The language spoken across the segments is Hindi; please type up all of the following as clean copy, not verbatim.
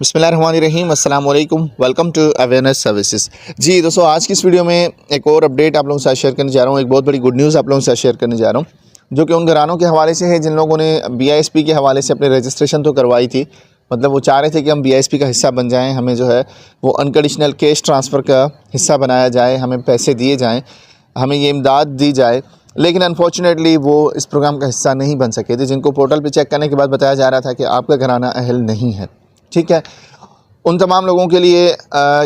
बिस्मिल्लाहिर्रहमानिर्रहीम, अस्सलाम वालेकुम, वेलकम टू अवेयरनेस सर्विसेज। जी दोस्तों, आज की इस वीडियो में एक और अपडेट आप लोगों के साथ शेयर करने जा रहा हूँ। एक बहुत बड़ी गुड न्यूज़ आप लोगों के साथ शेयर करने जा रहा हूँ, जो कि उन घरानों के हवाले से है जिन लोगों ने BISP के हवाले से अपनी रजिस्ट्रेशन तो करवाई थी। मतलब वो चाह रहे थे कि हम BISP का हिस्सा बन जाएँ, हमें जो है वो अनकंडीशनल कैश ट्रांसफ़र का हिस्सा बनाया जाए, हमें पैसे दिए जाएँ, हमें ये इमदाद दी जाए। लेकिन अनफॉर्चुनेटली वो इस प्रोग्राम का हिस्सा नहीं बन सके थे, जिनको पोर्टल पे चेक करने के बाद बताया जा रहा था कि आपका घराना अहल नहीं है। ठीक है, उन तमाम लोगों के लिए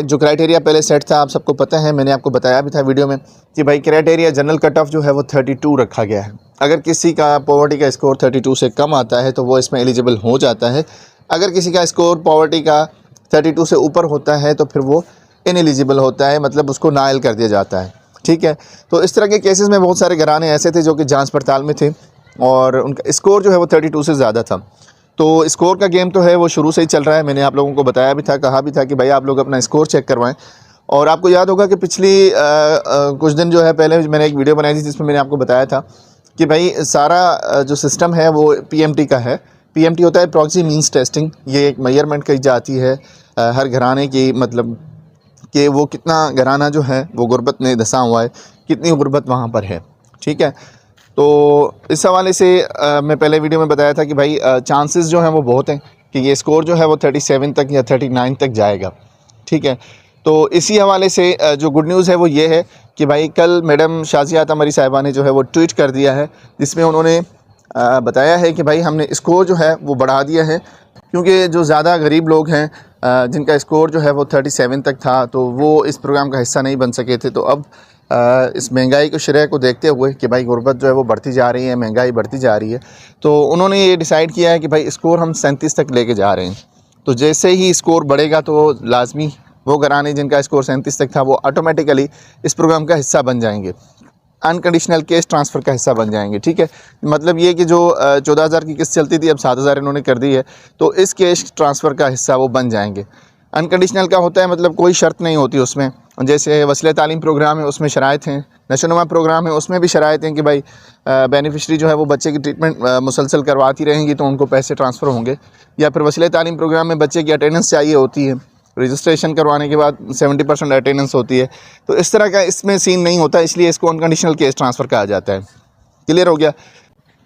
जो क्राइटेरिया पहले सेट था, आप सबको पता है, मैंने आपको बताया भी था वीडियो में कि भाई क्राइटेरिया जनरल कट ऑफ जो है वो 32 रखा गया है। अगर किसी का पॉवर्टी का स्कोर 32 से कम आता है तो वो इसमें एलिजिबल हो जाता है। अगर किसी का स्कोर पॉवर्टी का 32 से ऊपर होता है तो फिर वो इनएलिजिबल होता है, मतलब उसको नाइल कर दिया जाता है। ठीक है, तो इस तरह के केसेस में बहुत सारे घराने ऐसे थे जो कि जांच पड़ताल में थे और उनका स्कोर जो है वो 32 से ज़्यादा था। तो स्कोर का गेम तो है वो शुरू से ही चल रहा है। मैंने आप लोगों को बताया भी था, कहा भी था कि भाई आप लोग अपना स्कोर चेक करवाएं। और आपको याद होगा कि पिछली कुछ दिन जो है पहले मैंने एक वीडियो बनाई थी जिसमें मैंने आपको बताया था कि भाई सारा जो सिस्टम है वो PMT का है। PMT होता है प्रॉक्सी मींस टेस्टिंग। ये एक मेजरमेंट की जाती है हर घराने की, मतलब कि वो कितना घराना जो है वो गुर्बत में धंसा हुआ है, कितनी गुर्बत वहाँ पर है। ठीक है, तो इस हवाले से मैं पहले वीडियो में बताया था कि भाई चांसेस जो हैं वो बहुत हैं कि ये स्कोर जो है वो 37 तक या 39 तक जाएगा। ठीक है, तो इसी हवाले से जो गुड न्यूज़ है वो ये है कि भाई कल मैडम शाज़िया तमरी साहिबा ने जो है वो ट्वीट कर दिया है, जिसमें उन्होंने बताया है कि भाई हमने स्कोर जो है वो बढ़ा दिया है, क्योंकि जो ज़्यादा गरीब लोग हैं जिनका स्कोर जो है वो 37 तक था तो वो इस प्रोग्राम का हिस्सा नहीं बन सके थे। तो अब इस महंगाई को शरह को देखते हुए कि भाई गुर्बत जो है वो बढ़ती जा रही है, महंगाई बढ़ती जा रही है, तो उन्होंने ये डिसाइड किया है कि भाई स्कोर हम 37 तक लेके जा रहे हैं। तो जैसे ही स्कोर बढ़ेगा तो लाजमी वो घराने जिनका स्कोर 37 तक था वो ऑटोमेटिकली इस प्रोग्राम का हिस्सा बन जाएंगे, अनकंडीशनल कैश ट्रांसफ़र का हिस्सा बन जाएंगे। ठीक है, मतलब ये कि जो 14,000 की किस्त चलती थी अब 7,000 इन्होंने कर दी है, तो इस कैश ट्रांसफ़र का हिस्सा वो बन जाएंगे। अनकंडीशनल का होता है मतलब कोई शर्त नहीं होती उसमें, जैसे वसीले तालीम प्रोग्राम है उसमें शराइत हैं, नशोनुमा प्रोग्राम है उसमें भी शराइत हैं कि भाई बेनिफिशरी जो है वो बच्चे की ट्रीटमेंट मुसलसल करवाती रहेंगी तो उनको पैसे ट्रांसफ़र होंगे। या फिर वसीले तालीम प्रोग्राम में बच्चे की अटेंडेंस चाहिए होती है, रजिस्ट्रेशन करवाने के बाद 70% अटेंडेंस होती है। तो इस तरह का इसमें सीन नहीं होता, इसलिए इसको अनकंडीशनल केस ट्रांसफ़र कहा जाता है। क्लियर हो गया?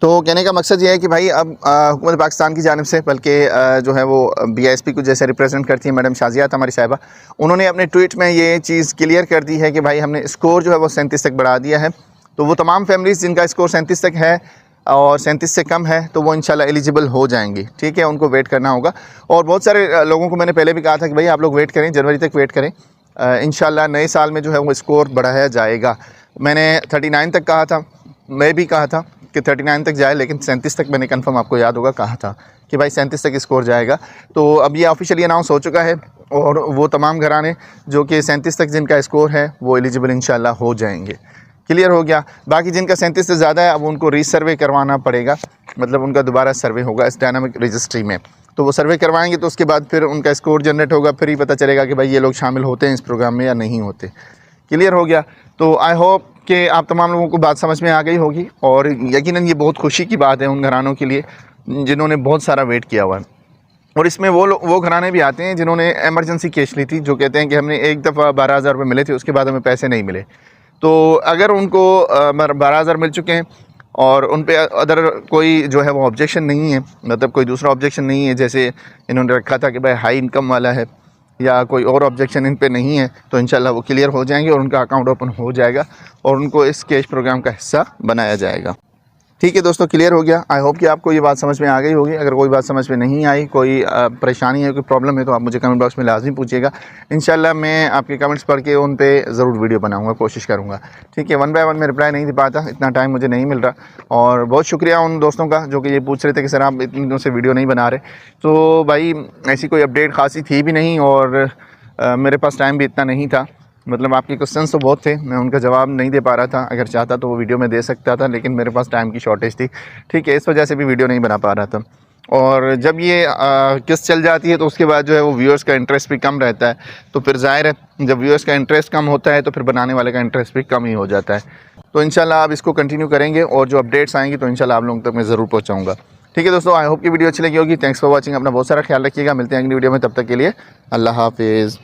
तो कहने का मकसद ये है कि भाई अब हुकूमत पाकिस्तान की जानिब से, बल्कि जो है वो BISP को जैसे रिप्रेजेंट करती है मैडम शाज़िया तमरी साहिबा, उन्होंने अपने ट्वीट में ये चीज़ क्लियर कर दी है कि भाई हमने स्कोर जो है वो 37 तक बढ़ा दिया है। तो वो तमाम फैमिलीज़ जिनका स्कोर 37 तक है और 37 से कम है तो वो इंशाल्लाह एलिजिबल हो जाएंगी। ठीक है, उनको वेट करना होगा। और बहुत सारे लोगों को मैंने पहले भी कहा था कि भाई आप लोग वेट करें, जनवरी तक वेट करें, इंशाल्लाह नए साल में जो है वो स्कोर बढ़ाया जाएगा। मैंने 39 तक कहा था, मैं भी कहा था कि 39 तक जाए, लेकिन 37 तक मैंने कंफर्म, आपको याद होगा, कहा था कि भाई 37 तक स्कोर जाएगा। तो अब ये ऑफिशियली अनाउंस हो चुका है और वो तमाम घराने जो कि 37 तक जिनका स्कोर है वो एलिजिबल इंशाल्लाह हो जाएंगे। क्लियर हो गया? बाकी जिनका 37 से ज़्यादा है अब उनको रीसर्वे करवाना पड़ेगा, मतलब उनका दोबारा सर्वे होगा इस डायनामिक रजिस्ट्री में। तो वो सर्वे करवाएंगे तो उसके बाद फिर उनका स्कोर जनरेट होगा, फिर ही पता चलेगा कि भाई ये लोग शामिल होते हैं इस प्रोग्राम में या नहीं होते। क्लियर हो गया? तो आई होप कि आप तमाम लोगों को बात समझ में आ गई होगी और यकीनन ये बहुत खुशी की बात है उन घरानों के लिए जिन्होंने बहुत सारा वेट किया हुआ है। और इसमें वो घराने भी आते हैं जिन्होंने एमरजेंसी कैश ली थी, जो कहते हैं कि हमने एक दफ़ा 12,000 रुपये मिले थे, उसके बाद हमें पैसे नहीं मिले। तो अगर उनको 12,000 मिल चुके हैं और उन पे अदर कोई जो है वो ऑब्जेक्शन नहीं है, मतलब कोई दूसरा ऑब्जेक्शन नहीं है, जैसे इन्होंने रखा था कि भाई हाई इनकम वाला है या कोई और ऑब्जेक्शन इन पे नहीं है, तो इंशाल्लाह वो क्लियर हो जाएंगे और उनका अकाउंट ओपन हो जाएगा और उनको इस कैश प्रोग्राम का हिस्सा बनाया जाएगा। ठीक है दोस्तों, क्लियर हो गया? आई होप कि आपको ये बात समझ में आ गई होगी। अगर कोई बात समझ में नहीं आई, कोई परेशानी है, कोई प्रॉब्लम है, तो आप मुझे कमेंट बॉक्स में लाजमी पूछिएगा। इंशाल्लाह मैं आपके कमेंट्स पढ़ के उन पे ज़रूर वीडियो बनाऊंगा, कोशिश करूंगा। ठीक है, 1 बाय 1 मैं रिप्लाई नहीं दे पाता, इतना टाइम मुझे नहीं मिल रहा। और बहुत शुक्रिया उन दोस्तों का जो कि ये पूछ रहे थे कि सर आप इतने दिनों से वीडियो नहीं बना रहे। तो भाई ऐसी कोई अपडेट खासी थी भी नहीं और मेरे पास टाइम भी इतना नहीं था, मतलब आपके क्वेश्चंस तो बहुत थे, मैं उनका जवाब नहीं दे पा रहा था। अगर चाहता तो वो वीडियो में दे सकता था, लेकिन मेरे पास टाइम की शॉर्टेज थी। ठीक है, इस वजह से भी वीडियो नहीं बना पा रहा था। और जब ये किस्त चल जाती है तो उसके बाद जो है वो व्यूअर्स का इंटरेस्ट भी कम रहता है, तो फिर ज़ाहिर है जब व्यूअर्स का इंटरेस्ट कम होता है तो फिर बनाने वाले का इंटरेस्ट भी कम ही हो जाता है। तो इंशाल्लाह आप इसको कंटिन्यू करेंगे और जो अपडेट्स आएंगी तो इंशाल्लाह आप लोगों तक मैं ज़रूर पहुँचाऊँगा। ठीक है दोस्तों, आई होप की वीडियो अच्छी लगी होगी। थैंक्स फॉर वॉचिंग, अपना बहुत सारा ख्याल रखिएगा। मिलते हैं अगली वीडियो में, तब तक के लिए अल्लाह हाफिज़।